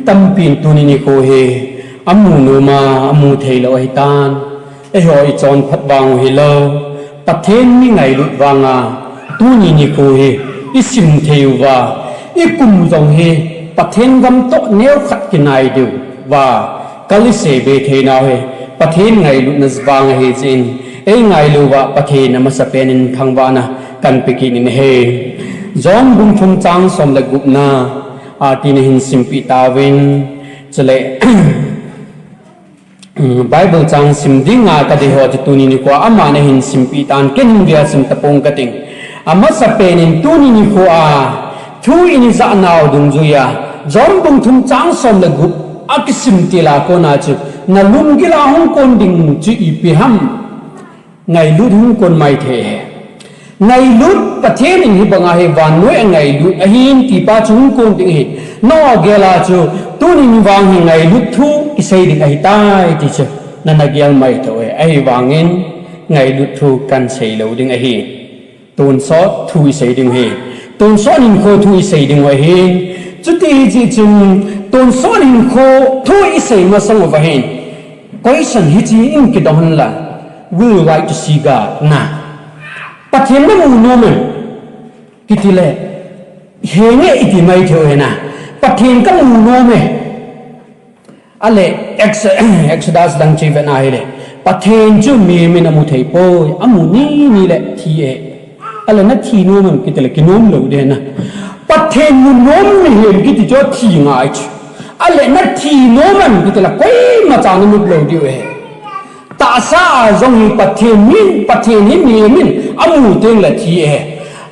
tâm pin tu ni ko he amu no ma amu thei lo hi tan e hoi chon phat wang hi lo pathen mi ngai lut wanga tu ni ko he isim theu wa ikum jong he pathen gam to neu khat kinai du wa kalise be the na he pathen ngai lut nas wang he chin e ngai lu wa pathen ma sa penin thangwa na kan pikin in he zon bum thum chang som la gup na atin hin simpi tawin chale Bible chang sim dinga ka de ho ti tuni ni ko ama na hin simpi tan ken dia sim tapong kating ama sa penin tuni ni ko thu in za naw dung zuya zon bum thum chang som la gup akisim tila ko na chu na lum gila hong kon ding chi ipi ham ngai lut hong kon mai the ngai lut pathen in hi banga he wan noi ngai lut ahin ti pa chung kon ding hi no gela chu tuni ni wang hi ngai lut thu isai ding ai tai ti chu na na gyal mai to ai wangin ngai lut thu kan sei lo ding ai hi tun so thu isai ding hi tun so nin ko thu isai ding wa hi chu ti ji chung tun so nin ko thu isai ma sang wa hin question hi chi in ki dong la will like to see God na pathen na mu no me kitile henge iti mai thoe na pathen ka mu no me ale exodus dang chi ve na hele pathen chu me me na mu thei po amu ni le thi e ale na thi no me kitile ki nom lo de na pathen mu nom me he kiti cho thi ngai chu ale na thi no me kitile koi ma chang mu lo di e ta sa zong pathen ni me min amu teng la thi e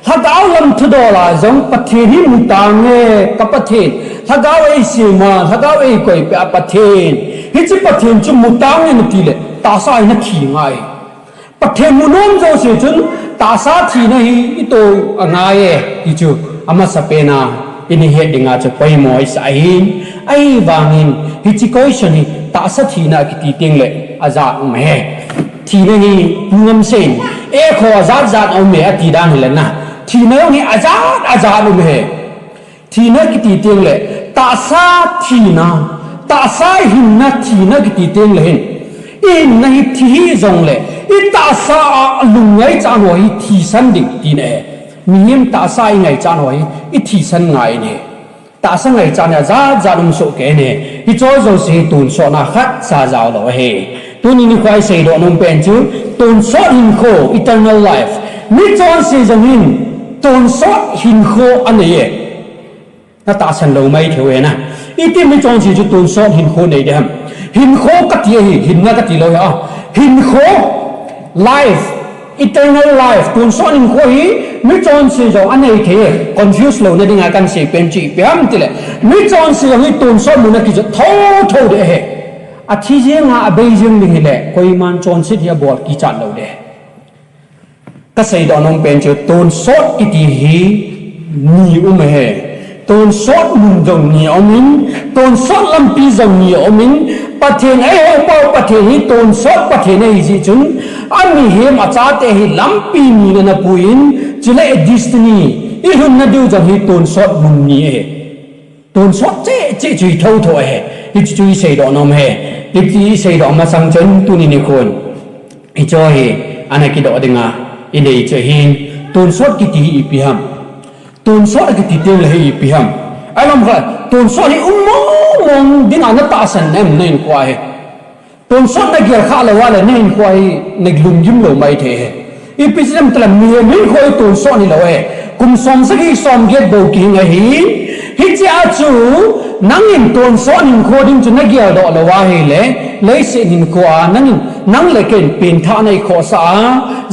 thagao lam thudo la zong pathen hi mu tang e ka pathen thagao ei sima thagao ei koi pa pathen hi chi pathen chu mu tang ne ti le ta sa na thi ngai pathen mu nom zo se chun ta sa thi na hi I to angai e ti chu ama sa pe na ini he dinga chu pai moi sa hin ai wangin hi chi question hi ta sa thi na ki ti teng le aza me thi na hi ngam sen e kho zat au me ati dan le na thi na ni azat lu me thi na ki ti teng le ta sa thi na ta sa hin na thi na ki ti teng le hin in na hi thi zong le I ta sa lu ngai cha no hi thi san dik ti ne mi him ta sa ngai cha no hi I thi san ngai ne ta sa ngai cha na za lum so ke ne hi cho zo se tun so na khat sa zao lo he tu ni khwai sei do nom pen chu tun so hin kho eternal life mi chon se jang hin tun so hin kho an ye na ta san lo mai thwe na iti mi chon si chu tun so hin kho nei de ham hin kho ka ti hi hin na ka ti lo ya hin kho life eternal life tun so hin kho hi mi chon si jo an nei the confuse lo na dinga kan se pen chi pyam ti le mi chon si hi tun so mu na ki tho de he a thi je nga a beijing ding le koi man chon sit ya bol ki chat lo de ka sei do nom pen chu ton sot iti hi ni he ton sot mun jong ni omin ton sot lam pi jong ni omin pathen ai ho pau pathen hi ton sot pathen ai ji chun ami he ma cha te hi lam pi ni na puin chule destiny I hun na du jong hi ton sot mun ni he ton sot che chui thau tho he I chui sei do nom he ti sei do ma sang chen tu ni kon I cho he anaki do dinga inei che hin ton sot ki ti ipiham ton sot ki ti tel he ipiham alam ga ton sot hi mong dinga na ta san nem nen kwa he ton sot na gyal kha la wala nen kwa hi neglum jim lo mai the he ipisam tlam mi min khoi ton sot ni lo he kum som sa ki som get bo ki nga hi cha chu nangin ton sot nin khoding chu na gyal do lo wa he le leise nin ko a nang le ken pin tha nei kho sa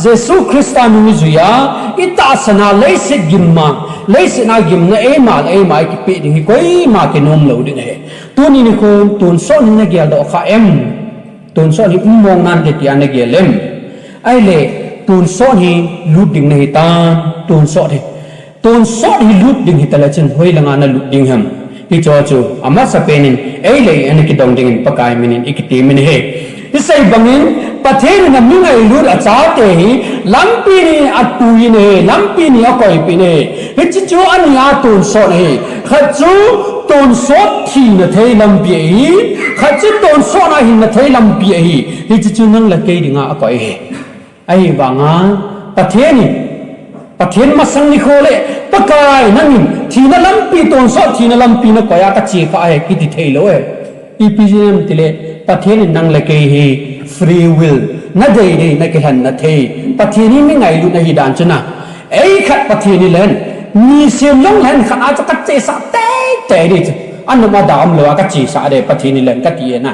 jesu christa mi zuya ita sana leise gimma leise na gimna e ma ki pe ding koi ma ke nom lo ding he tu ni ko ton so ni na gyal do kha em ton so ni mong nan ke ti an ge lem ai le ton so ni lut ding nei ta ton so hi lut ding hi tala chen hoi langa na lut ding ham hi cho chu ama sa penin ai le an ki dong ding pakai minin ikiti min he isai bangin pathen na mi ngai lut a cha te hi lampi ni atu ne lampi ni akoi pi ne hi chu an ya ton so he kha chu ตนสดที่นะเทลำเบียฮีขัดจิตตนสดนะหินนะเทลำเบียฮีฮิจิจุนังละเกดิงาก็ไอ้บางาประเทศนี้ประเทศมาสังนิโคเลปะกายนั่งทีนั่นลำปีตนสดทีนั่นลำปีนะก็อยากจะเจียกไอ้กิติเทโลอีพีจีเอ็มติเลประเทศนี้นั่งละเกฮีfree will นั่นเองนั่นก็เห็นนั่นเทประเทศนี้ไม่ไงรู้นะฮิดานชนะไอ้ขัดประเทศนี้เล่นมีเสียงลงเล่นขัดอาจจะกัดเจสเต้ดิอันนั้นมาดามเลยกัดเจสอะไรประเทศนี้เล่นกัดเยนะ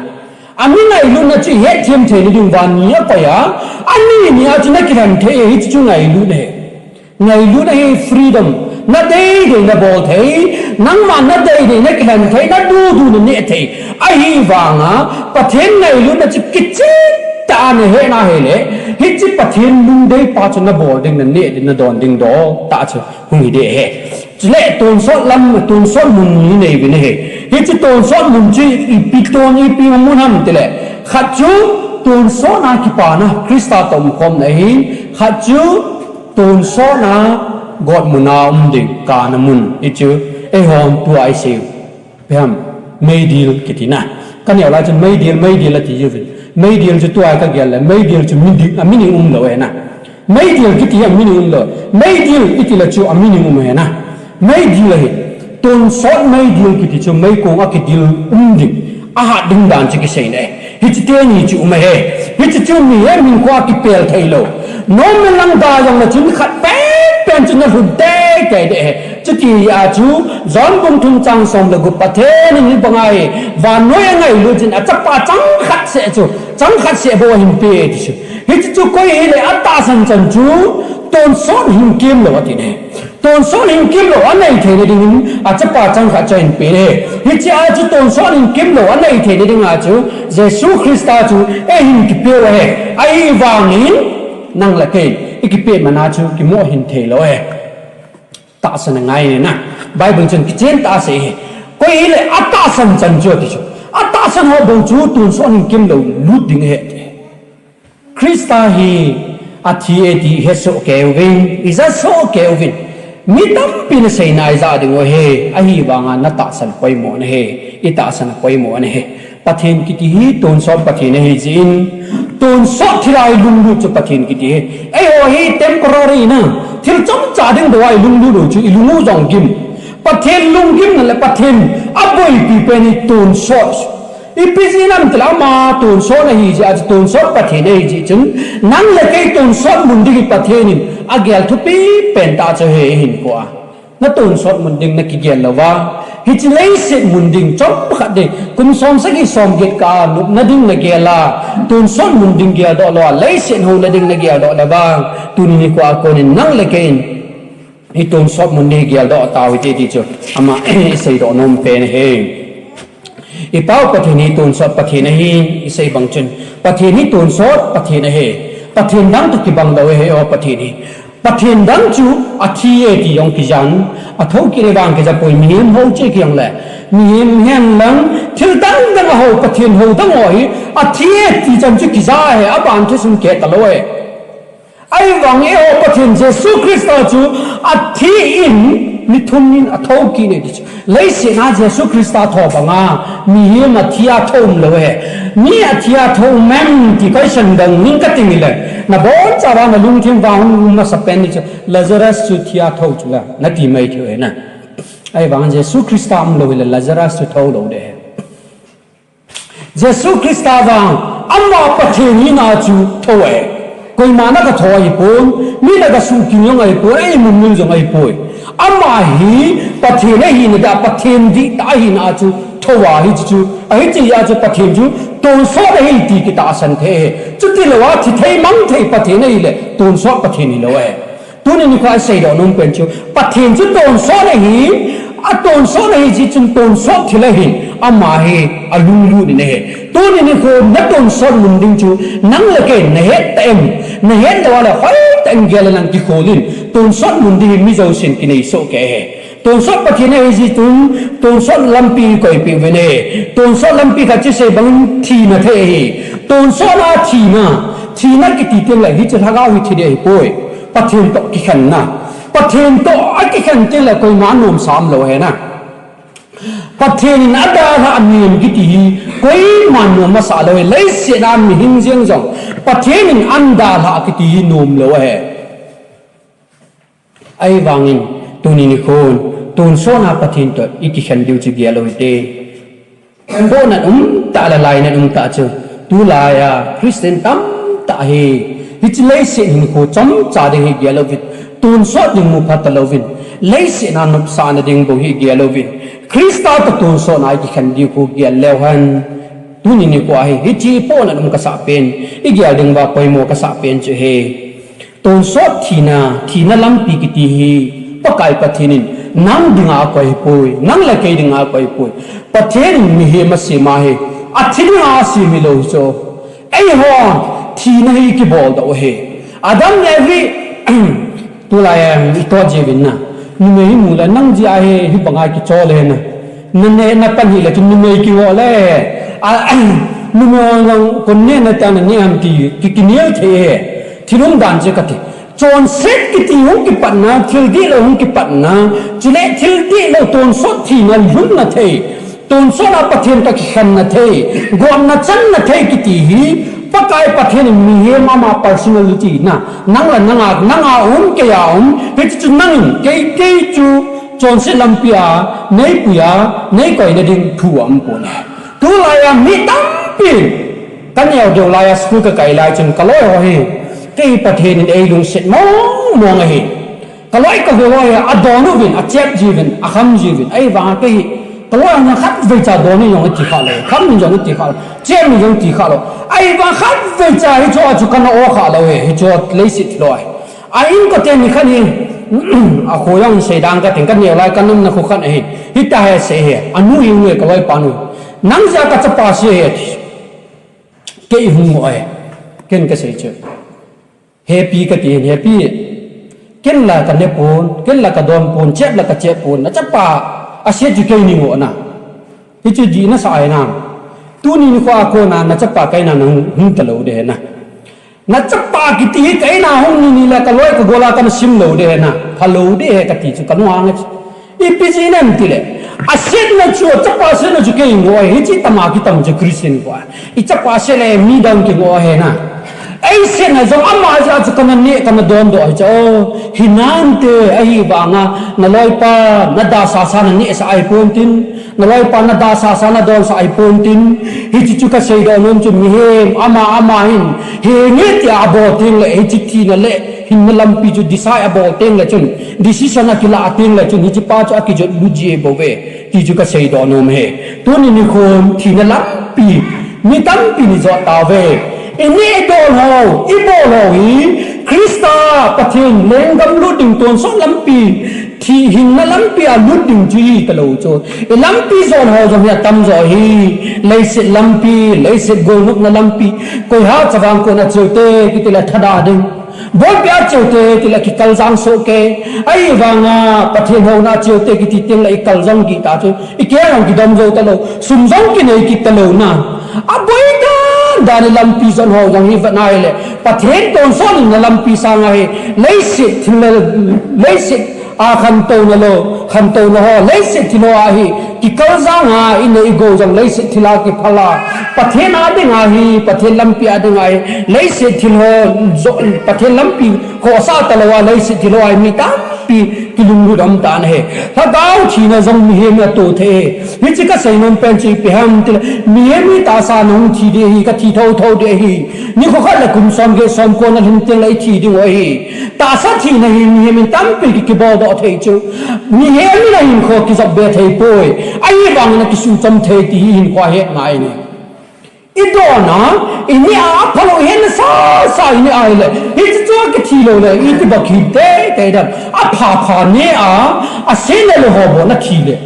อันนี้ไงรู้นะจีเฮตเทียมเทนี่ดูวันนี้ไปอ่ะอันนี้เนี่ยจีนักเรียนเทฮิตจูไงรู้เนี่ยไงรู้นะ freedom นั่นเองนะบอกเทนั่งมานั่นเองนักเรียนเทนั่นดูเนี่ยเทไอ้ฟังอ่ะประเทศไงรู้นะจีกิจตาเนี่ยเฮน่าเฮเลยฮิจิประเทศลุงได้ป้าชนะบอลดิ้งนั่นเนี่ยดิ้งนั่นโดนดิ้งดอตาชะหุ่นเดเฮจะเล่ตุนสดลำตุนสดมุนนี่เนี่ยเป็นเฮฮิจิตุนสดมุนจีอีปีตอนอีปีมุนทำติเลยขัดจูตุนสดนาคิปานะคริสต์ตอมคอมเนี่ยขัดจูตุนสดนากอดมุนาดิ้งกานามุนฮิจิเอฮอมตัวไอเซลเพิ่มไม่ดีลกิตินะกันเนี่ยเราจะไม่ดีลละที่ยูฟิไม่เดียวจะตัวอะไรกันเลยไม่เดียวจะมินิเลยนะไม่เดียวกิติมินิเลยไม่เดียวอิติละจูมินิเลยนะไม่เดียวเลยตุนสดไม่เดียวกิติจูไม่โกงกิติดิอาหารดึงดันจะกิเซนฮิจิเตนี่จูไม่ฮิจิจูมีมินกว่ากิเปลไทยโลน้องมันลังดายังมาจูขัดเป็นจุดนั้นหุ่นเต้แก่เด้จุดที่อาจูจอนบุญทุนจังสมเลยกุปะเทนี่บังไงวันน้อยยังไงรู้จินอาจจะป้าจังขัดเสียจูจังขัดเสียบัวหิมเปียดิชูฮิจิจูก็ยังเลยอัตตาสันจันจูต้นซ้อนหิมเกี่ยมเลยว่าที่นี่ต้นซ้อนหิมเกี่ยมเลยอันไหนเทนี่ดิ้งอาจจะป้าจังขัดใจหิมเปียเลยฮิจิอาจูต้นซ้อนหิมเกี่ยมเลยอันไหนเทนี่ดิ้งอาจูเยซูคริสต์อาจูหิมเปียเลยไอ้วางหินนั่งละเกยอีกเปียมันอาจูกิโมหินเทเลยตาสันไงเนี่ยนะไบเบิลจนกิเจนตาเสียก็ยังเลยอัตตาสันจันจูดิชูอัตตาสันหัวบงจูตุนซ้อนหิมเกี่ยมเลยลุดดิ้งเหตุคริสต์ฮีอาทิเอดีเฮโซเกวินอิซาโซเกวินมิตัมปินเซนายซาดิงโอเฮอหิวางานัตตาสันปอยโมนเฮอิตาสันปอยโมนเฮปะเทนกิติฮีตุนซ้อนปะเทนเฮจินตุนซ้อนที่ไรลุงดูจุปะเทนกิติเฮเอโอเฮเทมโพรรีนะที่จำจ่าดิ้งตัวไอลุงดูจุลุงจงกิมปะเทนลุงกิมนั่นแหละปะเทนอับวยปีเป็นตุนซ้อนอีพิจินันตลามาตุนซ้อนฮีจิอาจตุนซ้อนปะเทนเฮจิจึงนั่งเล็กตุนซ้อนมุนดิปะเทนินอาเกลทุปีเป็นตาจะเฮหินกว่านั่นตุนซ้อนมุนดินักเกลละว่าฮิจิเลสิมุนดิงจบขัดเดกุมสอมสักสอมเกตกาลุนัดิงนักเกลาตุนซ้อนมุนดิงเกลดอลเลสินหูนัดิงนักเกลดอละบ้างตุนนี่กว่าคนนั่งเล็กฮิตุนซ้อนมุนดิงเกลดอตาวิเตติจูอามาเสยดอนมเป็นเฮอีป้าปะเทนีตุนซ้อนปะเทนเฮเสยบังจุนปะเทนีตุนซ้อนปะเทนเฮปะเทนดังตุกิบังดาวเฮอปะเทนีปะเทนดังจูอาทิเอติยองกิจันอาทกิเลวังกิจะป่วยมีมโฮเจกิยังแหละมีมแห่งหลังที่ดังดังโฮปะเทนโฮดังโอยอาทิเอติจันจุกิจาเฮอบานที่สุนเกตตะโลเอไอ้วังเอโอปะเทนเจสุคริสต์จูอาทิอินมิทุนินอาทกิเลดิเลยเสียนาเจสุคริสต์ทอบังอามีมอาทิอาทมเลยมีอาทิอาทมแม่ที่ก็ฉันดังนิ่งกัติมิเลยนะบอลจารานลุงทิมวางมาสเปนนี่ลาซารัสสุทิอาทอจุละนักที่ไม่เชื่อนะไอ้บางเจสุคริสต์อัมโลวิลลาซารัสสุทอโลเดเจสุคริสต์วางอัมมาปะเทนีนาจูทอเอคุยมานักทออีปุ่นมีนักสุกิยงไอ้ปุ่นไอ้มุนมุนจงไอ้ปุ่นอามาฮีปะเทนฮีนี่ดาปะเทนดีตาฮีนาจูทว่าฮีจูไอ้จีอาจูปะเทนจูตุนซ้อนฮีตีกิตาสันเทจุดที่เลวะที่เทมังเทปะเทนฮีเลยตุนซ้อนปะเทนฮีเลวะตุนนี่ก็ไอ้เสดอนมเป็นจูปะเทนจูตุนซ้อนฮีอาตุนซ้อนฮีจีจุนตุนซ้อนที่เลยฮีอามาฮีอาลุงลุนี่เน่ตุนนี่ก็นักตุนซ้อนมุนดิงจูนั่งเล็กเน่เต็มเน่แต่ว่าเลยไฟเต็มเกลันที่โคลินตุนซ้อนมุนดิงมิจาวสินกินไอโซเกะตุนซ้อนปะเทนฮีจีตุนซ้อนลำปีก็อีปีเวเน่ตุนซ้อนลำปีก็จะเสบังทีน่ะเทฮีตุนซ้อนอาทีน่ะกิติเต็มเลยที่จะทักเอาวิธีเดียป่วยปะเทนโตกิขันนะปะเทนโตกิขันเจเลยก็มาหนุ่มสามโลเฮนะ ปัทนินอดาละอันนี้กิติกุยมันนมาสาเลยเลยเสียดามหินเสียงจงปัทนินอันดาละกิตินุ่มเลยไอ้วางินตุนินิคนตุนโซนาปัทนินตัวอิกิชันดิวจิเกียเลยเตโบนันตาละลายนันตาเจตุลายาคริสเตียนตั้มตาเฮฮิจเลยเสียหินโคจำจ่าเดฮิเกียเลยตุนโซดิมุพัตเลวินเลยเสียนานุสานดิงบุฮิเกียเลยคริสต์ตตุนโซนาอิขันดิวคุเกียเลวฮันตุนินิโคอาเฮฮิจิโปนันกษาเป็นอิเกียดิงว่าปอยโมกษาเป็นเจเฮตุนโซทีนาลัมปีกิติฮีปะกายปัทนินนังดิงอาคอยปุยนังละเกดิงอาคอยปุยปัทนินมิเฮมัสซีมาเฮอัฐิดิงอาซีมิโลโซไอ้ฮอนทีนาฮีกิบอลดาวเฮอาดัมเลวีตุลายอิตัวเจวินนะนิเมฮิมูลนังจีอาเฮฮิบังไอกิโจเลนะนั่นเองนับปันฮิเลจุนิเมฮิกิวอเลนิเมอลงคนเนี่ยนัตานเนี่ยมกิกิเนียลเทที่รุ่งดันเจกัติจนเสร็จกิติหงกิปันนะทิลดีเราหงกิปันนะจุเลทิลดีเราตนสดที่นั่นยุ่งนะเทตนสดอาปะเทนตะกิขันนะเทกวนนะจันนะเทกิติฮีปะกายปะเทนมีเฮมา personality นะนังละนังอาเกียเฮจิจุนังเกจูจนเสลัมปียเนปุยาเนก่อยนะดิ่งผัวมปนตุลายามิตัมปีกันเยาวเดียวลายาสกุกะไกลายจนกะลอยโอเฮเกยปะเทนเอลุงเสร็จมองเฮกะลอยกะลอยอดอนุวินอเจ็บจีวินอคัมจีวินไอ้วางเกยกลัวนะขัดเวจาโดนี่ยังติดขาเลยขับมันยังติดขาเลยเจ้ามันยังติดขาเลยไอ้บ้าขัดเวจาให้จอจุกันโอ้ขาเลยให้จอเลยสิทธิ์เลยไอ้อินก็เต็มนี่ขันนี่อาคุยังเสียดังก็ถึงกันเนี่ยไรกันนั่นนะคุขันเองฮิตาเฮเสียอันนู้นยังเลยก็ไว้ปานุนังจะกัดจะป้าเสียเกี่ยหุ่งไอ้เก่งก็เสียเจอเฮปีก็ตีเฮปีเก่งละกันเนี่ยปูนเก่งละกันโดนปูนเจ็บละกันเจ็บปูนนะจะป้าอาเซียจุเกนิโมนะฮิจูจีน่าสายนะตูนี่นี่ขวาโคนะนัจปะไกน่ะหุ่นตะโลเดนะนัจปะกิติไกน่ะหุ่นนี่แหละก็ลอยก็โกลากันซิมโลเดนะพะโลเดกะติจุกันวางอีปิจีนั่นติเลอาเซียนะจูจัปะเซนะจุเกนิโมฮิจิตะมากิตะมจุคริสเตียนกว่าอีจัปะเซเลมีดังกิโมเฮนะไอ้เส้นน่ะจงอามาจะจะกันเนี่ยกันโดนโดนจ้าหินันเตไอ้บางอ่ะนั่นลอยปานั่นดาสาสานั่นเนี่ยสายปูนตินนั่นลอยปานั่นดาสาสานั่นโดนสายปูนตินฮิจิจุกเสียดอนจุมีเฮมอามาหินเฮเงี้ยที่อาบอติงเลยฮิจิทีนั่นแหละหินนั่นลำปีจุดีไซน์อาบอติงเลยจุนดิสิชันนักกีฬาติงเลยจุนฮิจิป้าจุอากิจุลุจีเบเวฮิจิจุกเสียดอนเฮตัวนี้นี่คนที่นั่นลำปีมีตั้งปีนี่จอดตาเวอินนี่โดนเขาอีโบโลฮีคริสตาปะเทนเลงกำลุดดิ่งตัวส่วนลำปีที่หินนั่นลำปีอาลุดดิ่งจีตะโลโจไอ้ลำปีส่วนเขาจะมีตั้มจ่อฮีเลยเสร็จลำปีเลยเสร็จโกนุกนั่นลำปีก็หาจะฟังคนอ่ะเจ้าเต้กิติละทัดาดึงบอลเปียเจ้าเต้กิติละกิตัลจังโซเกไอ้ฟังอ่ะปะเทนเขาหน้าเจ้าเต้กิติเต็งละกิตัลจังกิตาโจอีแก่เรากิดมโจตะโลสุมจังกินไอ้กิตะโลนะอ่ะบ่อยกันดานิลัมปีสันหัวยังฮิฟันายเลยประเทศตอนส่วนนิลัมปีสังไงเลยสิที่เลยสิอาขันโตนโลขันโตนหัวเลยสิที่โลอาฮีที่เขาสังหาอินเอโกจังเลยสิที่ลากิพลาประเทศอาดิงาฮีประเทศลัมปีอาดิงาฮีเลยสิที่โลประเทศลัมปีโคซาตลวาเลยสิที่โลอาฮีมิตาปีกิลุงรุดมตานเฮถ้าดาวชีนะจงมีเฮมีโตเทวิจิกเสนนเป็นจีพิฮัมติมีเฮมีตาสานงทีเดฮีกะทีเท่าเดฮีนี่เขาขัดละกุมสมเกสมโกนันติเลยทีดีวะฮีตาสัทีนะฮีมีเฮมีตั้มปีกิบอดอเทจูมีเฮมีนะฮินโคกิจับเบทเฮป่วยไอ้บางนะกิสุจำเทตีฮินควาเฮไงเนี่ยอีโดนะอีนี่อาพลอยเห็นซาอีนี่อะไรเลยอีจะตัวกิทีโลเลยอีที่บอกคิดเต้ดันอาพาเนี่ยอาเซนเลยหัวบนักทีเลย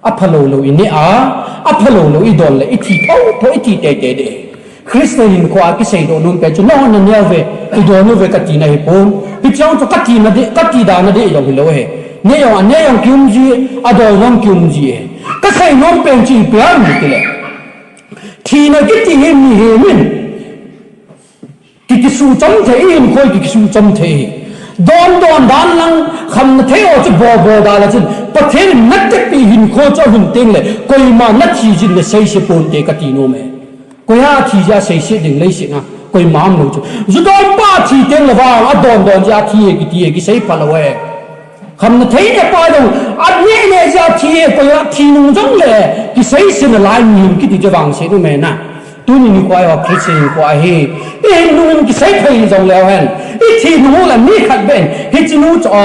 อาพลอยโลอีนี่อาพลอยโลอีโดนเลยอีที่เท่าอีที่เต้คริสเตียนกว่ากิเสดโดนเป็นจุนนอนเนี่ยเวอีโดนเวกัตีนะฮิปงอีเจ้าตัวกัตีนะเดกัตีดานะเดยังโลเฮเนี่ยยังคิมจีอาโดยังคิมจีก็ใส่น้องเป็นจีเปียนนี่เลยทีน่ะกิติเฮมีเฮมินกิสูจำเทอินคอยกิสูจำเท ดอนด้านลังคำนัทเทอจะบดาละจินประเทศนัดปีหินโคจรหุ่นเต็งเลยก็ยมานัดทีจินเลยใช้เสปนเตกตีโนเมก็ยาทีจะใช้เสดึงเลยสินะก็ยมามรู้จุดดอนป้าทีเต็งละว่าดอนจะทีกี่ใช้พลเวคำนัทเทเนี่ยป้าดูอันนี้เนี่ยจะทีก็ยาทีนุ่งจังเลยกี่ใช้สินะลายมีกี่ที่จะวางเสดูเมนะตัวนี้กว่าคริสเตียนกว่าเฮนุ่งกี่ใช้เพลงจังแล้วเห็นที่นู้นละนี่ขัดเป็นที่จีนู้จ่อ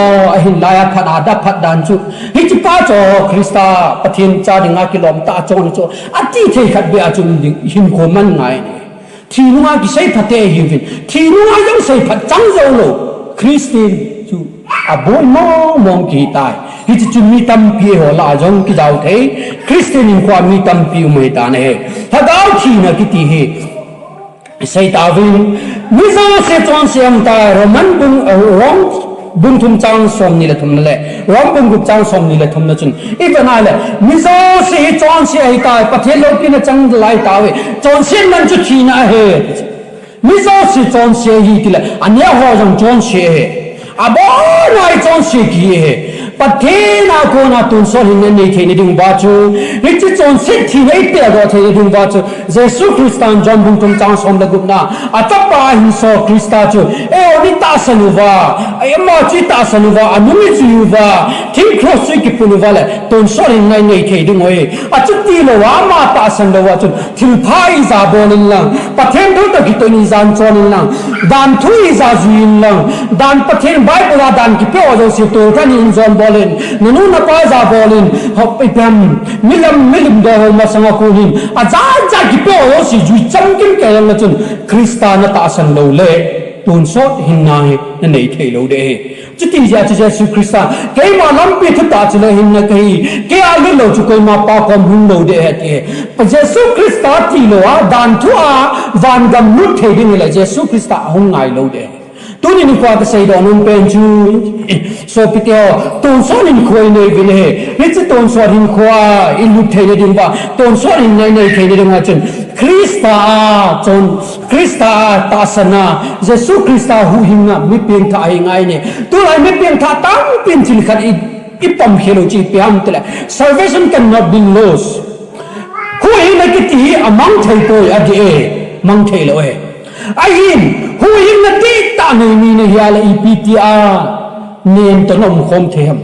เห็นลายพัดอาดับพัดดันจุที่จีป้าจ่อคริสตาปะเทียนจ่าดึงอากิลอมตาจ่อนี่จ่ออันที่เทขัดเบียจุนหินโคมันไงที่นู้นกี่ใช้พัดเตะหินที่นู้นยังใช้พัดจังเจ้าโลคริสเตียนจุอาบุญมองกี่ตายที่จีจุมีตั้มพีหัวลาจงกี่เจ้าเทคริสเตียนความมีตั้มพีไม่ตาเนี่ยถ้าดาวที่นักกิตีเฮใส่ตาวินมิซาเซจวนเสียงตาโรมันบุงทุมจังสมนี่แหละทุมนั่นแหละร้องบุงกุจังสมนี่แหละทุมนั่นจนอีกนั่นแหละมิซาเซจวนเสียงตาประเทศโลกีนจังไล่ตาเวจวนเสียงนั่นจุดที่น่ะเฮมิซาเซจวนเสียงฮีติละอันนี้หัวจังจวนเสียงอาบ่นายจวนเสียงกี่เฮประเทศน่ะคนน่ะตุนสอนหินนี่เทนี่ดึงบาจูนี่จะจวนเสียงที่ไหนเปียก็เทนี่ดึงบาจูเยซูคริสต์จอมบุงทุมจังสมละกุบน่ะอาตปาหินโซคริสต์จูนี่ตาสนุวามาจีตาสนุวาอนุมิจูวาที่ครอสสุกิปุนุวาเลยตุนสอนหินนี่เทดึงไว้จุดที่เราว่ามาตาสนุวาจูทิลพายซาบอนินลังประเทศดูตะกิตุนิซานจอนินลังดานทุยซาจุยินลังดานประเทศไบเบิลดานกิเปโอโจสิโตกันอินจอนบอลินนูนป้าซาบอลินฮอปไปแพมมิลมเดอมาสังกุลินอาจารย์จากกิเปโอสิจุจังกินแกยังละจนคริสตานตาสันโลเล่ตุนสอดหินนายนั่นเองเทโลเดจุดที่จะเยซูคริสต์แกมาล้ำปีทุตาจเลยหินนักฮีแกอาลุโลจุกมาปาคอมหุ่นโลเดเอเยซูคริสต์ที่โลอาดานทัววันกำลุดเทดิงเลยเยซูคริสต์หุ่นไงโลเดตัวนี้กว่าจะใส่ดอนนุ่มเป็นจูโซพิเตอตอนสอนหินควายในวินเฮนี่จะตอนสอนหินควายอิลุเทนดินว่าตอนสอนหินในเทนดินว่าจนคริสต์จนคริสต์ตาสนาเยซูคริสต์หูหิงอ่ะไม่เพียงท่ายังไงเนี่ยตัวอะไรไม่เพียงท่าตั้งเป็นจิลขัดอีปั๊มเฮโลจีเปียมตัวละ salvation cannot be lost หูหิงในกิตีอ่ะมังเทยตัวอ่ะดีมังเทยเลยไอ้หินหูหินนั่นที่ตาในมีในยาละอีพีทีอาเนียนตนมคมเทียม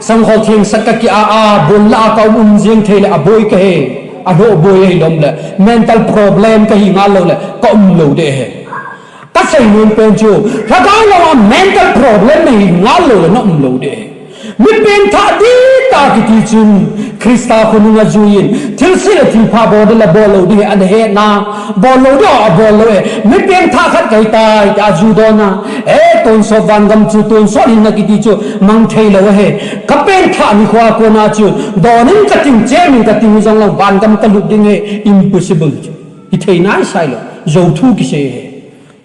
สังขารเทียงสักกิอาบุญละก้าวอุ้มเสียงเทเลอโบยกะเฮอโดโบยให้ลมเลย mental problem กะหิงาโลเลยก็อุ้มโลเดเฮก็ใส่เงินเป็นจูถ้าเขาเราว่า mental problem ไม่หิงาโลเลยน้องอุ้มโลเดไม่เป็นท่าดีตากิติจุนคริสต์คนนึงจูยินทิลสิทิลพาบอลละบอลโลดีอันเฮนาบอลโลดอบอลโลไม่เป็นท่าขัดไก่ตายอาจูโดนาตุนสวันกำจูตุนสลินนักกิติจูมังเทลเวก็เป็นท่ามีความโคนาจูดอนินกัติงเจมิงกัติงจังละวันกำตลุดดิ้งimpossible จูอิเทน่าใช่หรอโจทูกิเช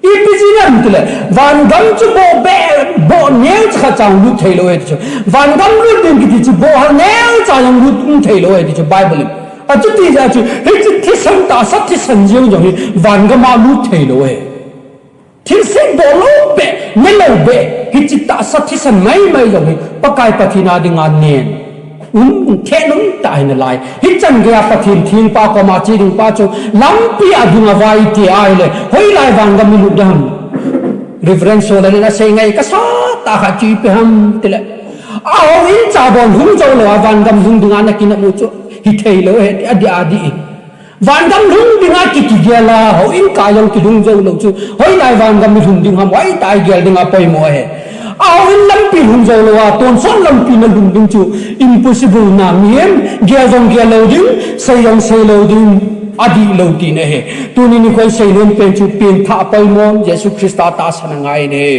อีพิจินันตุเลยวันกำจูโบเบโบเนลจะขัดจังลุดเทลเวจูวันกำลุดดิ้งกิติจูโบฮันเนลจะยังลุดเทลเวจูไบเบิลอาจุดที่จะจูเฮ้ยจุดที่สันตาสัตที่สันเจียงจังวันกำมาลุดเทลเวที่สิ่งโบโลเบไม่โลเบกิจตาสัตที่สันไม่จังปะกายปฏินาดิงานเนียนเทนุนตายในลายฮิจันเกียปฏินทิ้งปากมาจีดิงปาจูล้ำปีอดุงาวายที่ไอเลยเฮ้ยลายวันกำมิลุดัม reference อะไรนะเสียงไงก็สัตตาขัดจีบฮัมติละเอาอินจ่าบอลหุ่นเจ้าเลยวันกำหุ่นดิงานนักกินมุจฮิเทยเลยอดีอดีวันกำหุ่นดิงานกิจเกียร์ละเอาอินกายังกิดุงเจ้าเลยจูเฮ้ยลายวันกำมิหุ่นดิงฮัมไว้ตายเกียร์ดิงาไปมัวเอาอินลำปีหุ่นเจ้าเลยว่าตอนส่วนลำปีนั่นหุ่นดิงจู impossible นะมีเอ็มเกียร์จงเกียร์เลวดิงเสียงเสียเลวดิงอดีเลวดิงเนี่ยตัวนี้นี่คนเสียงเป็นจูเป็นท่าไปมองเยซูคริสต์ตาสนางเนี่ย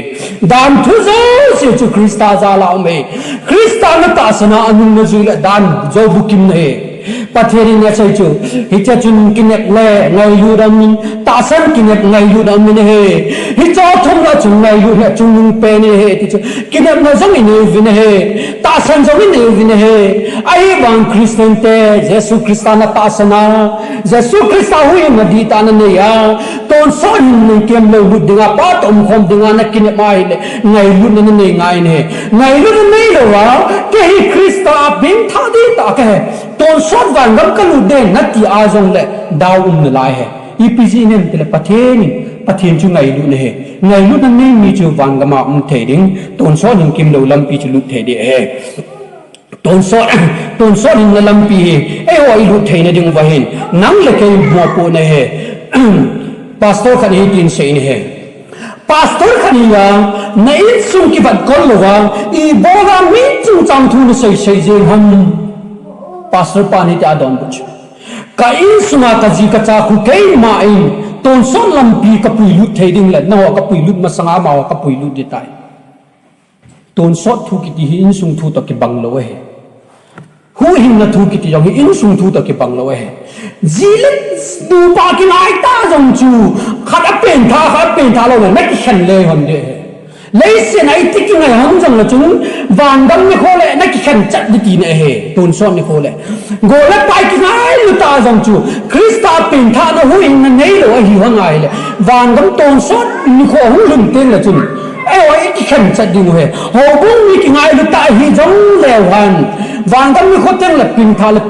ดานทุจเสียจูคริสต์จาลาเมคริสต์นั่นตาสนาอันนู้นจูเลดานโจบุกิมเนี่ยปัจเจริญเนี่ยใช่จูฮิจจุนกินเนกเล่ไงยูดามินตาสันกินเนกไงยูดามินเฮฮิจอทุ่งละจุงไงยูเนี่ยจุงนุงเปนี่เฮที่จูกินเนกน่ะจงอินเอวินเฮตาสันจงอินเอวินเฮไอ้บางคริสเตียนเตเยซูคริสต์น่ะตาสนาเยซูคริสต์หุยมาดีตานันเนี่ยตอ tôn số hình kiềm lâu lụt đừng pa tôm khom đừng na kinh mai le ngày lụt nên này ngày này ngày lụt này đâu à cái Christa biến thà đi ta cái tôn số vàng gam cái lụt đen nát ti a zong le đau lại hè ipg nem tele pathen chu ngày lụt này ngày lụt nên mi chu vàng gam mà thể đinh tôn số hình kim lâu lâm pi chu lụt thể đi hè tôn số hình lâm pi ai oi lụt thể này đừng vahin nang le cái bo po này hè pastor khani tin sei ni he pastor khani ya nei sum ki bat kol lowa I boga mi chu chang thu ni sei je ham pastor pani ta don buch ka in suma ka ji ka cha khu kei ma in ton son lam pi ka pui lut thei ding la no ka pui lut ma sanga ma ka pui lut de tai ton sot thu ki ti in sum thu to ki bang lo he hu hin na thu ki ti yong in sum thu to ki bang lo he zilit du pa ki nai ta jong chu khat a pen tha lo na ki khan le hon de lấy xe này thì cái ngày hôm rằng là chúng vàng đâm như khô lệ nó cái khăn chặt đi tì nè hề tôn son như khô lệ ngồi lắp bài cái ngày lưu ta rằng chủ Christa bình tha nó hú hình nấy rồi hiểu hàng ngày lệ vàng đâm tôn son như khô hú lừng tên là chúng ai ơi cái khăn chặt đi hề hồ bún như cái ngày lưu ta hi giống lèo hoàn vàng đâm như khô tên là bình tha là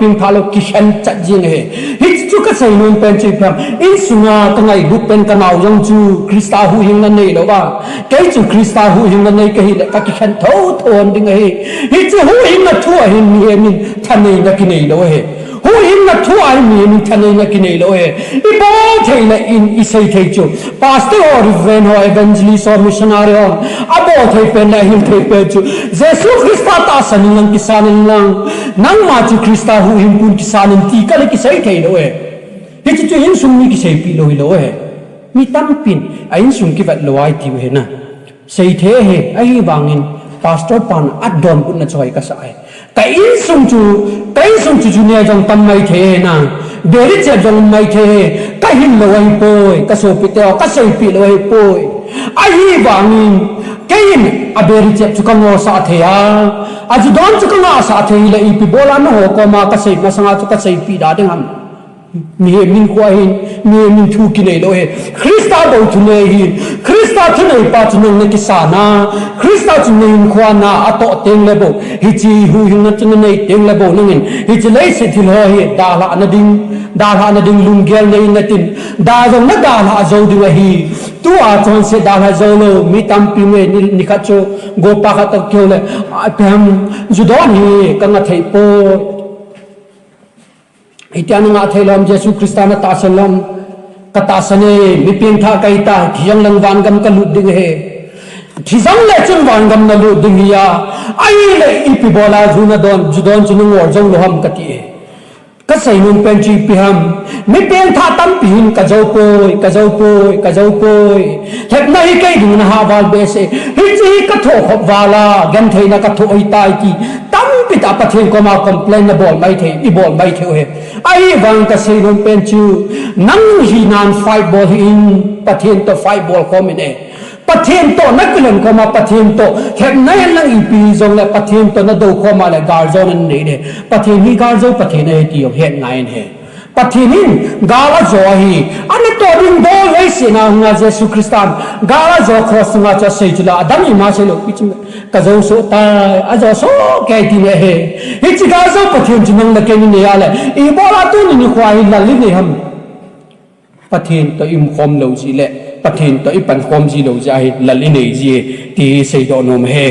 cái khăn chặt gì nè hề hít chú cái xây nôn pen chơi phèm in sunga cái ngày đúc pen cái nào giống chủ Christa hú hình là nấy đâu ba cái chủ Christa hu hình này cái hiện các cái khen thấu thôn đi ngay hít chứ hu hình là thua hình mình thân này là cái này đâu hè hu hình là thua mình thân này là cái này đâu hè đi bao thầy là in isai thầy chú pastor ven ho evangelist or missionary on abo thầy pen là hình thầy pen chú Jesus Christa ta san lang kisan lang nang ma chú Christa hu hình kun kisan ti cái cái sai thầy đâu hè hít chứ hình sung ni cái sai pi đâu hè mi tam pin ain sung ki vat loai ti he na sei the he ai bangin pastor pan adom kun na choi ka sai kai sung chu ne jong tam mai the na deri che jong mai the ka hin loai poi ka so pi te ka sei pi loai poi ai bangin kain aberi che chu ka ngo sa the a aju don chu ka nga sa the le I pi bola no ho ko ma ka sei ma sanga chu ka sei pi da ding ham mi min kwa hin mi min thu ki nei lo he Christa do thu nei hi Christa thu nei pa chu nei ki sa na Christa chu nei kwa na ato teng le bo hi chi hu hin na chu nei teng le bo ningin hi chi lei se thil ho hi da la na ding lung gel nei na tin da jong na da la zo ding hi tu a chon se da la zo lo mi tam pi me ni kha cho go pa kha ta kyo le a pam ju do ni ka nga thei po itian nga thailom Jesu Christa na ta salam kata sane mi ping tha kai ta thiang lang van gam ka lut ding he thizang le chung van gam na lut ding ya ai le ipi bola juna don judon chunung or jong loham ka ti ka sai nun pen chi pi ham mi ping tha tam pin ka jau poi thep nai kai ding na ha wal be se hi chi ka tho khop wala gam thei na ka tho ai tai ki pita pathen ko ma complain na bol mai the I bol mai the he ai wang ka sei ron pen chu nang hi nan fight ball in pathen to fight ball ko mine pathen to na kulen ko ma pathen to khem na lang I pi zong la pathen to na do ko ma la gar zone nei de pathen hi gar zo pathen he ti yo het ngai he patinin gala zo hi ane to ding do le se na nga Jesu Christan gala zo cross nga cha sei chula adam I ma se lo pi chim ka zo so ta a zo so kai ti ne he hi chi ga zo pathin chinang la ke ni ne ya le I bola tu ni khwa hi la li ne ham pathin to im khom lo ji le pathin to I pan khom ji lo ja hi la li ne ji ti sei do nom he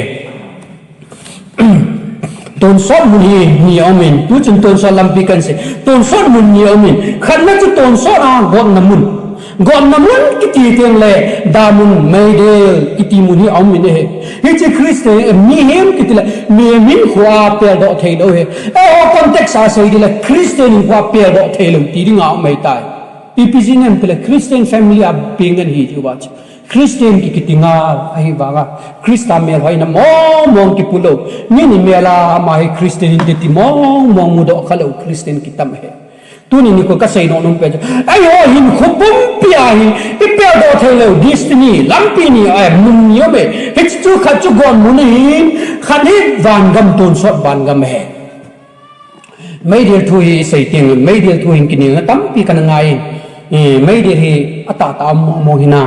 tôn sót mun hi ni amen tu chun tôn sót lam pi kan se tôn sót mun ni amen khan na chu tôn sót a gon na mun ki ti teng le da mun mai de ki ti mun hi amen he hi che Christe mi hem ki ti le mi min khwa pe do thei do he e o context a sei di le Christian khwa pe do thei lo ti ring a mai tai ppg nem pe le Christian family a pingan hi ju watch Christian ki kitinga ai baga Christa mel hoina mong ki pulo ni mela ma hi Christian in ti mong mudo khalo Christian ki tam he tu ni ko ka sei no num pe ai ho hin khopum pia hi I pe do thelo destiny lampi ni ai mun ni be hich chu kha chu gon mun hi khan hi van gam ton sot van gam he mai dia thu hi sei ting mai dia thu hin ki ni tam pi kan ngai ไม่เดียร์อัตตามมองหินา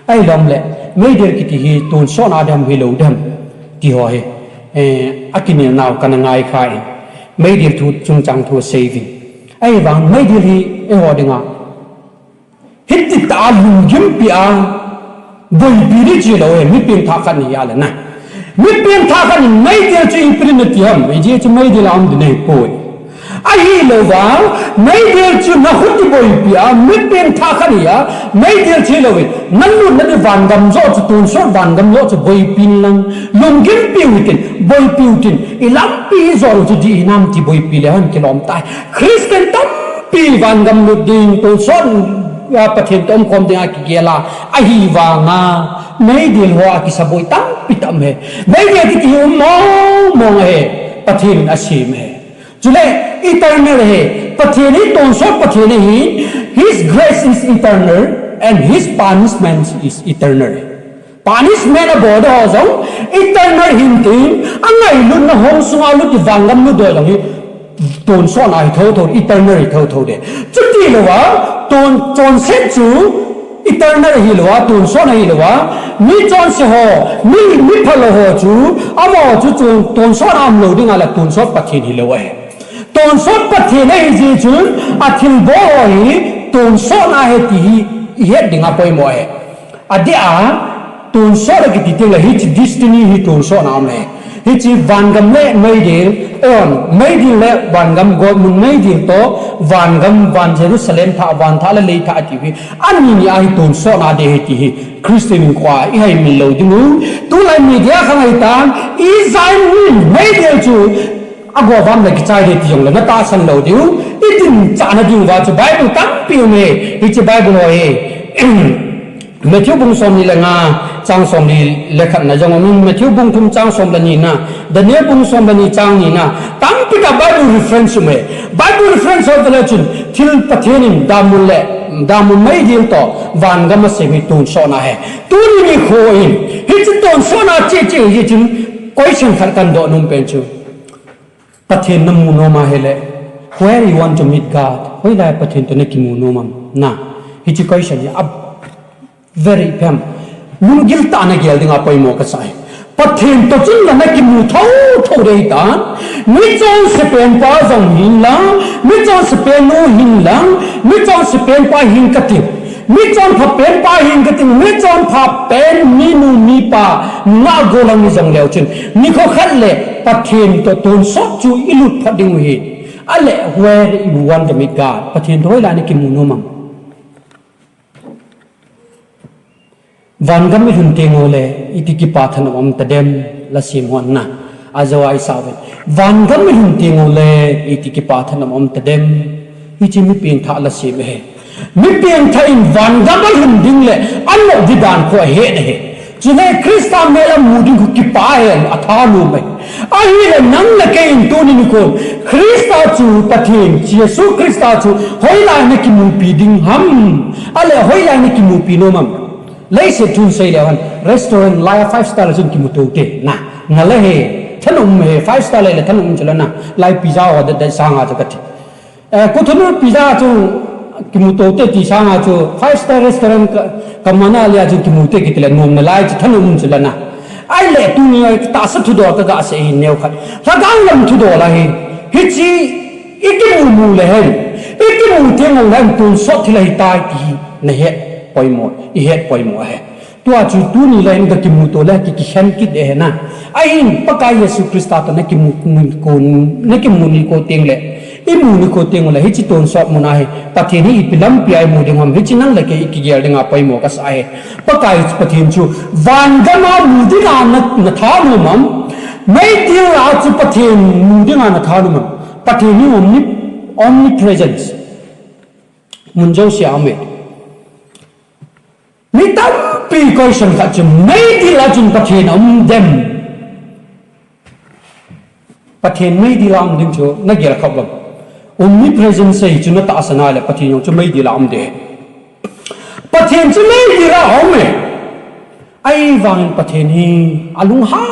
ไอ้ลมเล่ไม่เดียร์กิติตูนโซนาดำฮิโลดำที่หัวอากินนาวกันง่ายขายไม่เดียร์ทุจงจังทุเซฟิไอ้บางไม่เดียร์ไอ้หัวดึงอ่ะฮิตติตาลุงยิมปีอาบอยปีริจิโลไม่เปลี่ยนท่ากันนี่อะไรนะไม่เปลี่ยนท่ากันไม่เดียร์จะอินปรินติฮัมไม่เดียร์จะไม่เดียร์ลำดินให้ป่วยไอ้โลวาไม่เดียร์จะนักหุ่นที่บอยปีอาไม่เปลี่ยนท่ากันนี่ไม่เดียร์จะโลวินั่นนู่นนั่นวันกำจอดตุนโซวันกำจอดบอยปีนังลุงยิมปีวิกินบอยปีวิกินอีลำปีจอดจะดีน้ำที่บอยปีเลยฮันกิลอมตายคริสเตียนตั้มปีวันกำลุดินตุนโซประเทศต้นความดีอากิเกล่าไอฮิวางาไม่เดียวหัวกิสบอยตั้งปิดอเมไม่เดียวที่มองประเทศอาชีพจุเลอีเตอร์เนลประเทศนี้ต้นสดประเทศนี้ His grace is eternal and His punishment is eternal punishment อะบอกได้ว่า eternal หินติงอันไหนลุ้นนะห้องสงาลุ้นที่วังกำลุ้นด้วยตรงนี้ต้นสดอะไรเท่า eternal เท่าเดียจุดที่เลยวะจนเสร็จจูอีเตอร์เนอร์ฮิลวะตุนโซนฮิลวะมีจนเสียหอมีพลหอจูอามาจูตุนโซนอามโลดิ้งอะไรตุนโซปัทเทนฮิลวะตุนโซปัทเทนฮิจิจูอาทิลโบฮีตุนโซนอาเฮติเฮ็ดดิ้งอาปอยมวยอดีอาตุนโซนกิติเตลฮิจิดิสตินีฮิตุนโซนอามเลยฮิจิวันกำเล่ไม่เดียวไม่ดีเล่วันกำกอดมุนไม่ดีโตวันกำวันเยรูซาเล็มท่าวันท่าเลยท่าทีวีอันนี้ไอ้ตุนโซนาเดฮิติคริสเตียนกว่าไอ้มิลโลดิมูตุลามีเดียข้างในตามอีไซมินไม่เดียวจูอากวันเล็กใจเดียวเลยนัตตาสันโลดิวอีดินจานดิวว่าจะไบเบิลตั้งปีเมย์อีจะไบเบิลเมื่อที่บุญสมนี่ละงาจังสมนี่เล็กนะจังว่าเมื่อที่บุญทุ่มจังสมละนี่นะเดี๋ยวนี้บุญสมละนี่จังนี่นะตั้งปีกับ Bible reference ไหม Bible reference เอาแต่ละจุดที่ประเทศนี้ดามุลเล่ดามุลไม่ดีต่อวันก็มาเสพตุนโซนาเหตุนนี่โคอินฮิตตุนโซนาเจ๊ฮิตquestion ขัดกันโดนุ่มเป็นชูประเทศน้ำมูโนมาเหล่ where you want to meet God เฮ้ยได้ประเทศตัวนี้กิมูโนมันนะฮิต question เนี่ยvery pem mun gilta na gel dinga poi mo ka sai pathen to chin na ki mu tho dei ta mi chon se pen pa jong hin la mi chon se pen no hin la mi chon se pen pa hin ka ti mi chon pha pen pa hin ka ti mi chon pha pen mi nu mi pa na go lang ni jong leo chin ni kho khat le pathen to ton sok chu ilut pha ding hi ale where you want to meet God pathen to la ni ki mu no mamวันก็ไม่ถึงเตียงเลยอิติกิปาธนอมตะเดมละสิมวันนะอาจว่าไอสาววันก็ไม่ถึงเตียงเลยอิติกิปาธนอมตะเดมอิจิมีเพียงท่าละสิมมีเพียงท่าอินวันก็ไม่ถึงดิ่งเลยอันนั้นดิดานก็เหตุจุดนี้คริสต์เมล่ามูดิกุกิปาเองอัฐานุไหมไอ้เรื่องนั้นละแกอินตัวนี้คนคริสต์จูปะเทนเยซูคริสต์จูหอยลายนี่กิมูปีดิ่งฮัมอะไรหอยลายนี่กิมูปีโนมัมเลยเสร็จทุนใส่แล้วกันรีสอร์ทไลฟ์5 star จนกิมุตัวเตะนะนั่นเลยท่าน5 star เลยท่านจะแล้วนะไลฟ์พิซซ่าว่าได้สร้างอาจจะกันกูท่านพิซซ่าจูกิมุตัวเตะที่สร้างอาจจะ5 star รีสอร์ทกับมันอะไรอาจจะกิมุตัวกิตเลยนุ่มไลฟ์ท่านจะแล้วนะไอ้เล่ตัวนี้ตาสัตว์ทุดอก็กาเสียเนียวขัดถ้าการลำทุดอละฮิจิอีกมูเลยอีกมูเทียงอะไรตัวสดที่เลยตายที่เนี่ยปอยหมดอีเหตุปอยหมดตัวจุดตัวนี้เลยนี่ก็กิมุตัวแรกกิฉันคิดเองนะไอ้ปากกายเยซูคริสต์ตอนนั้นกิมุนคนนี่กิมุนีโคเตียงเลยอีมุนีโคเตียงเลยฮิจิตัวสอบมุนายปะเทนี่อีพิลัมปีไอมูดิงhamฮิจินั่งเลยอีกเกี่ยวdenganปอยหมดก็ใส่ปากกายปะเทนจูวันกันมามูดิงานนัทานุมัมไม่ดีอาจุปะเทนมูดิงานนัทานุมัมปะเทนี่omnipresence มุนเจ้าเสียอเมมีตั้งปีก็ฉันก็จะไม่ดีละจนประเทศอมเดมประเทศไม่ดีละอมเดมชัวนักเกี่ยวกับว่ามี presence จุนตาสนาเลยประเทศยังจะไม่ดีละอมเดมประเทศจะไม่ดีละอมเอไอ้วางประเทศนี้อารมณ์ฮั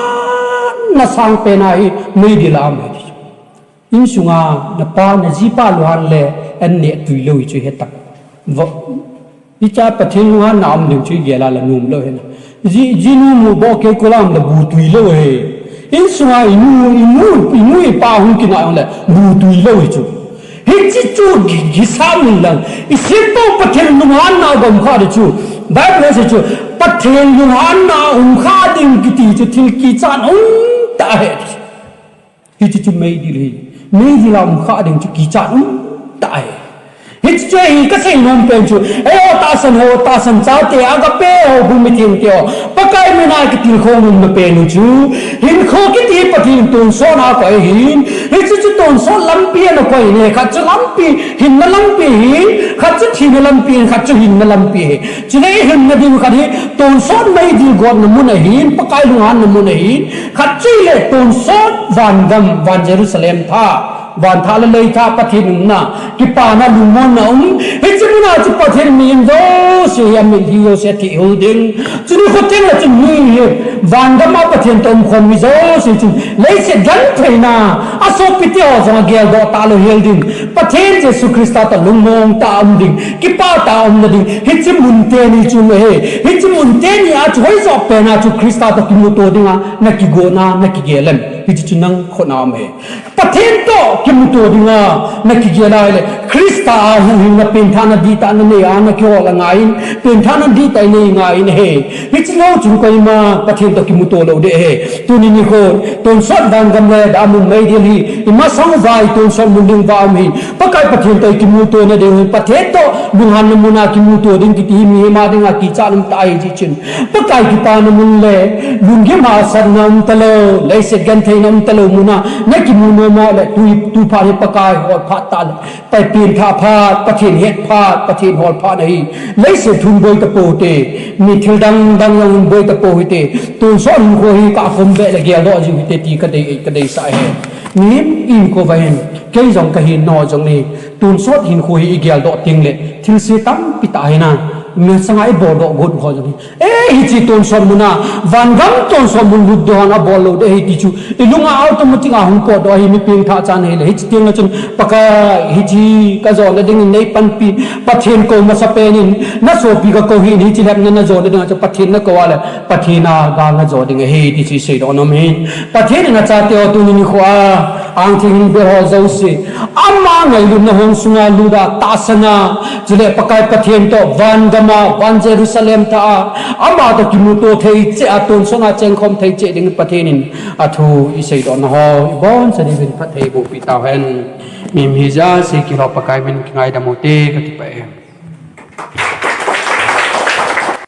นน่าสังเป็นไอ้ไม่ดีละอมเดอินสุงาเนปาเนจีปาลุฮันเลยอันเนตุยลุยช่วยเหตุ วิจารประเทศนู้นน้ำหนึ่งช่วยเกี่ยละนุ่มเลยนะจีนูมูบอกเกี่ยวกับลำดับบูตุยเลยอินสุนัยนูป่าหุ่นกินอะไรเลยบูตุยเลยจู่เฮ้ยจู่กิสามิลังอิสิโตประเทศนู้นน้ำบังคับจู่แบบนี้จู่ประเทศนู้นน้ำบังคับดิ้งกิติจู่ที่กิจานตายเฮ้ยจู่ไม่ดีเลยไม่ดีละบังคับดิ้งจู่กิจานตายฮิตช่วยก็ใช่นมเป็นชูเอ้ตาสันเจ้าเตะอากาเป้เอาบุญไม่ทิ้งเตียวปะไก่ไม่น่ากิติโคมุนมาเป็นชูหินโคกิติปะทิ้งตุนโซนาก็หินฮิตจู่ตุนโซลัมเปียนก็เนี่ยขัดจะลัมปีหินมาลัมปีหินขัดจะทิ้งลัมปีขัดจะหินมาลัมปีจะได้หินนาดีขัดหินตุนโซไม่ดีกว่าน้ำมันหินปะไก่ลุงหันน้ำมันหินขัดจะเลยตุนโซวันเยรูซาเล็มท่าวันท่าเลยท่าประเทศนึงนะที่ป่านาลุมอนนะเฮ้ยจะไม่น่าจะประเทศมีนโดเสียมิลฮิโอเซติโอดิงจุดนี้คนเจนจะมีวันดมาประเทศตมคนมิโซสิจุเลยเสียกันเทน่าอาโซปิเตอจังเกียร์ดอตาลเฮลดิงประเทศเยซูคริสต์ตาลุงมองตาดิงที่ป่าตาดิงเฮ้ยจะมุนเตนี่จุเฮ้ยจะมุนเตนี่อาจไว้จอบเป็นอาจุคริสต์ตากิมุตัวดิงอ่ะนักกิโกนานักกิเกลัมเฮ้ยจะนั่งคนน้ำประเทศโตกิมุตัวดิงอ่ะนักกิเกลัยเลยคริสต์ตาหูหินนับเป็นท่านัดีตานันเนี่ยนักกิโอละไงเป็นท่านัดีตาเนี่ยไงเนี่ยเฮ้ยจะเล่าจุงกันมาประเทศโตกิมุตัวเราเด้ตัวนี้นี่คนตัวสดดังกันเลยดามุนไม่ดีเลยมาสังวายตัวสดมุนดิงวามีปะไก่ประเทศโตกิมุตัวเนี่ยเด้ประเทศโตบุหันมุนากิมุตัวดิงกิตีมีมาดิงอากิจานตายจิชินปะไก่กิปานมุนเลยลุงเกมาสันนัมตะโลเลยเสกันเทนัมตะโลมุนานักกิมุนมาเลยตุพาริปะไก่หอดพาตาลไปเปลี่ยนท่าพาประเทศเฮ็ดพาประเทศหอดพาได้เลยเสทุนบอยตะโปเตมีเทลดังยังบอยตะโปเตตุนสอนโคฮีกาฟมเบลเกียร์ดอจิวิเตตีกระเดสายนี่อินโคเวนเกยจงกะหินนอจงนี่ตุนสอดหินโคฮีเกียร์ดอติงเลทิลเสตัมปิตาเฮนะเมื่อสังไอ้บอลดอกกดพอจงนี่ฮิจิตุนสอนมุนาวันรัมตุนสอนมุนลุดดอนะบอลโลเดฮิติจูอิลุงอาอัตโมติงอาหุงปอดอฮิมีเพียงท่าจานเฮเลฮิจิติงละจนปะกาฮิจิกะจอละดิงในปันปีปัทเทนโกมาสเปนินนะโซปีกะโกฮินฮิจิแลบนะนะจอละดิงจะปัทเทนนะกวาละปัทเทนากานะจอดิงเฮติจิเซดอนอมฮิปัทเทนนะจาเตอตุนินิขวาอังทิงเบฮอซอซีอามาไงลุนะฮงสุงาลูดาตาสนาจิเลปะกายปัทเทนโตวันดมาวันเยรูซาเล็มท่าอามาตะกิมุโตเทเจอตุนสนาเจงคอมเทเจดิงประเทศนินอาทูอิเซดอนฮอบอนสนิเป็นพัทเทบุปิตาเฮนมีมิจาสิกิโลปะกายเป็นไงดามโตเตกติเป